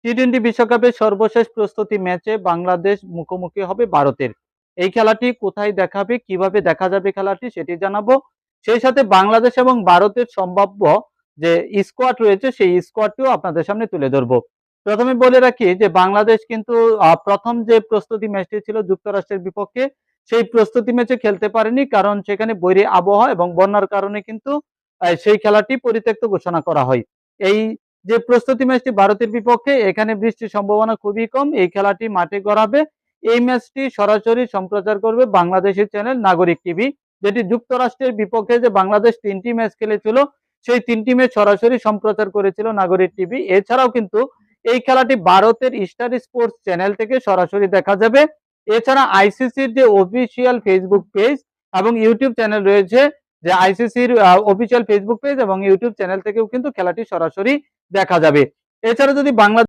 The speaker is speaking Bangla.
টি-টোয়েন্টি বিশ্বকাপের সর্বশেষ প্রস্তুতি ম্যাচে বাংলাদেশ মুখোমুখি হবে ভারতের। এই খেলাটি কোথায় দেখাবে, কিভাবে দেখা যাবে খেলাটি সেটি জানাবো। সেই সাথে বাংলাদেশ এবং ভারতের সম্ভাব্য যে স্কোয়াড রয়েছে সেই স্কোয়াডটিও আপনাদের সামনে তুলে ধরবো। প্রথমে বলে রাখি যে বাংলাদেশ কিন্তু প্রথম যে প্রস্তুতি ম্যাচটি ছিল যুক্তরাষ্ট্রের বিপক্ষে সেই প্রস্তুতি ম্যাচে খেলতে পারেনি, কারণ সেখানে বৈরী আবহাওয়া এবং বন্যার কারণে কিন্তু সেই খেলাটি পরিত্যক্ত ঘোষণা করা হয়। এই যে প্রস্তুতি ম্যাচটি ভারতের বিপক্ষে, এখানে বৃষ্টির সম্ভাবনা খুবই কম। এই খেলাটি মাঠে গড়াবে। এই ম্যাচটি সরাসরি সম্প্রচার করবে বাংলাদেশের চ্যানেল নাগরিক টিভি, যেটি যুক্তরাষ্ট্রের বিপক্ষে যে বাংলাদেশ 3টি ম্যাচ খেলেছিল সেই 3টি ম্যাচ সরাসরি সম্প্রচার করেছিল নাগরিক টিভি। এছাড়াও কিন্তু এই খেলাটি ভারতের স্টার স্পোর্টস চ্যানেল থেকে সরাসরি দেখা যাবে। এছাড়া আইসিসির যে অফিসিয়াল ফেসবুক পেজ এবং ইউটিউব চ্যানেল রয়েছে, যে আইসিসির অফিসিয়াল ফেসবুক পেজ এবং ইউটিউব চ্যানেল থেকেও কিন্তু খেলাটি সরাসরি দেখা যাবে। এছাড়া যদি বাংলাদেশ